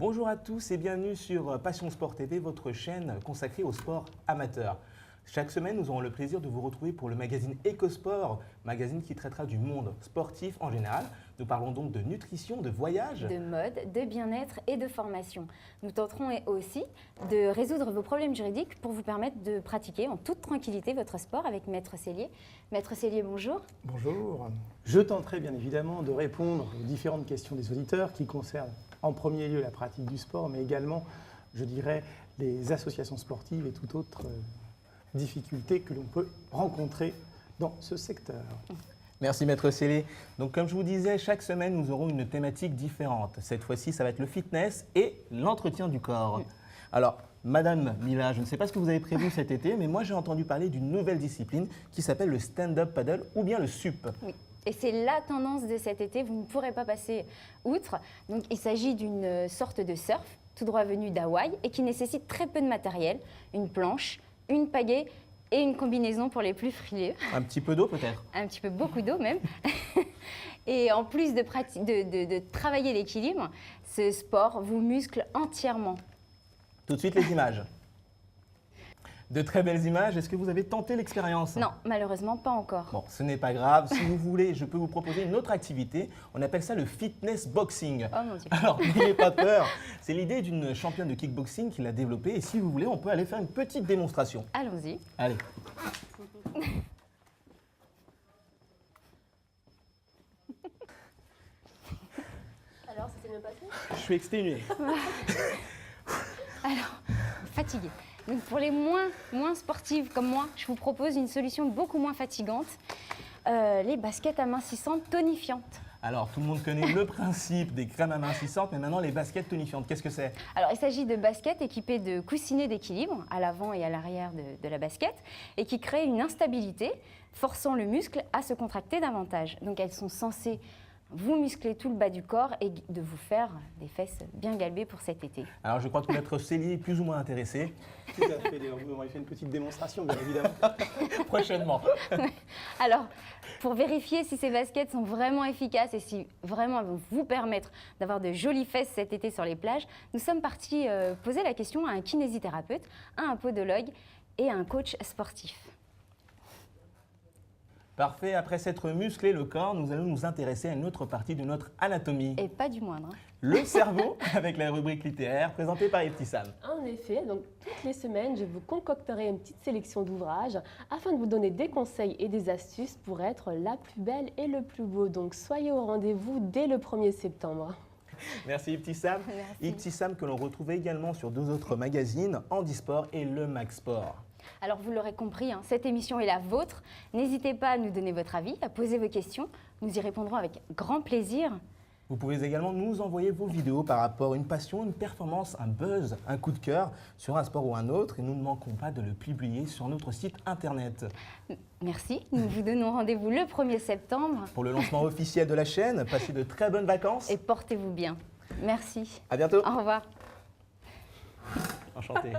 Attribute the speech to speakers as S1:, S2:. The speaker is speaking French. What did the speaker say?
S1: Bonjour à tous et bienvenue sur Passion Sport TV, votre chaîne consacrée au sport amateur. Chaque semaine, nous aurons le plaisir de vous retrouver pour le magazine EcoSport, magazine qui traitera du monde sportif en général. Nous parlons donc de nutrition, de voyage,
S2: de mode, de bien-être et de formation. Nous tenterons aussi de résoudre vos problèmes juridiques pour vous permettre de pratiquer en toute tranquillité votre sport avec Maître Cellier. Maître Cellier, bonjour.
S3: Bonjour. Je tenterai bien évidemment de répondre aux différentes questions des auditeurs qui concernent en premier lieu la pratique du sport, mais également, je dirais, les associations sportives et toute autre difficultés que l'on peut rencontrer dans ce secteur.
S1: Merci Maître Cellier. Donc comme je vous disais, chaque semaine nous aurons une thématique différente. Cette fois-ci, ça va être le fitness et l'entretien du corps. Alors, Madame Mila, je ne sais pas ce que vous avez prévu cet été, mais moi j'ai entendu parler d'une nouvelle discipline qui s'appelle le stand-up paddle ou bien le SUP.
S2: Oui. Et c'est la tendance de cet été, vous ne pourrez pas passer outre. Donc il s'agit d'une sorte de surf, tout droit venu d'Hawaï et qui nécessite très peu de matériel, une planche, une pagaie et une combinaison pour les plus frileux.
S1: Un petit peu d'eau peut-être?
S2: Un petit peu, beaucoup d'eau même. Et en plus de travailler l'équilibre, ce sport vous muscle entièrement.
S1: Tout de suite les images. De très belles images. Est-ce que vous avez tenté l'expérience?
S2: Non, malheureusement pas encore.
S1: Bon, ce n'est pas grave. Si vous voulez, je peux vous proposer une autre activité. On appelle ça le fitness boxing.
S2: Oh mon Dieu.
S1: Alors, n'ayez pas peur. C'est l'idée d'une championne de kickboxing qui l'a développée. Et si vous voulez, on peut aller faire une petite démonstration.
S2: Allons-y.
S1: Allez.
S4: Alors, ça s'est bien passé?
S1: Je suis exténué.
S2: Alors, fatigué. Donc pour les moins sportives comme moi, je vous propose une solution beaucoup moins fatigante, les baskets amincissantes tonifiantes.
S1: Alors, tout le monde connaît le principe des crèmes amincissantes, mais maintenant les baskets tonifiantes, qu'est-ce que c'est?
S2: Alors il s'agit de baskets équipées de coussinets d'équilibre à l'avant et à l'arrière de la basket et qui créent une instabilité, forçant le muscle à se contracter davantage. Donc elles sont censées vous muscler tout le bas du corps et de vous faire des fesses bien galbées pour cet été.
S1: Alors, je crois que Maître Cellier est plus ou moins intéressé.
S3: Tout à fait, d'ailleurs, vous m'aurez fait une petite démonstration, bien évidemment.
S1: Prochainement.
S2: Alors, pour vérifier si ces baskets sont vraiment efficaces et si vraiment elles vont vous permettre d'avoir de jolies fesses cet été sur les plages, nous sommes partis poser la question à un kinésithérapeute, à un podologue et à un coach sportif.
S1: Parfait, après s'être musclé le corps, nous allons nous intéresser à une autre partie de notre anatomie.
S2: Et pas du moindre.
S1: Le cerveau, avec la rubrique littéraire présentée par Ibtissam.
S4: En effet, donc toutes les semaines, je vous concocterai une petite sélection d'ouvrages afin de vous donner des conseils et des astuces pour être la plus belle et le plus beau. Donc soyez au rendez-vous dès le 1er septembre.
S1: Merci Ibtissam.
S2: Merci.
S1: Ibtissam que l'on retrouve également sur deux autres magazines, Handisport et Le Mag Sport.
S2: Alors vous l'aurez compris, hein, cette émission est la vôtre. N'hésitez pas à nous donner votre avis, à poser vos questions. Nous y répondrons avec grand plaisir.
S1: Vous pouvez également nous envoyer vos vidéos par rapport à une passion, une performance, un buzz, un coup de cœur sur un sport ou un autre et nous ne manquons pas de le publier sur notre site internet.
S2: Merci, nous vous donnons rendez-vous le 1er septembre
S1: Pour le lancement officiel de la chaîne, passez de très bonnes vacances.
S2: et portez-vous bien. Merci.
S1: À bientôt.
S2: Au revoir.
S1: Enchanté.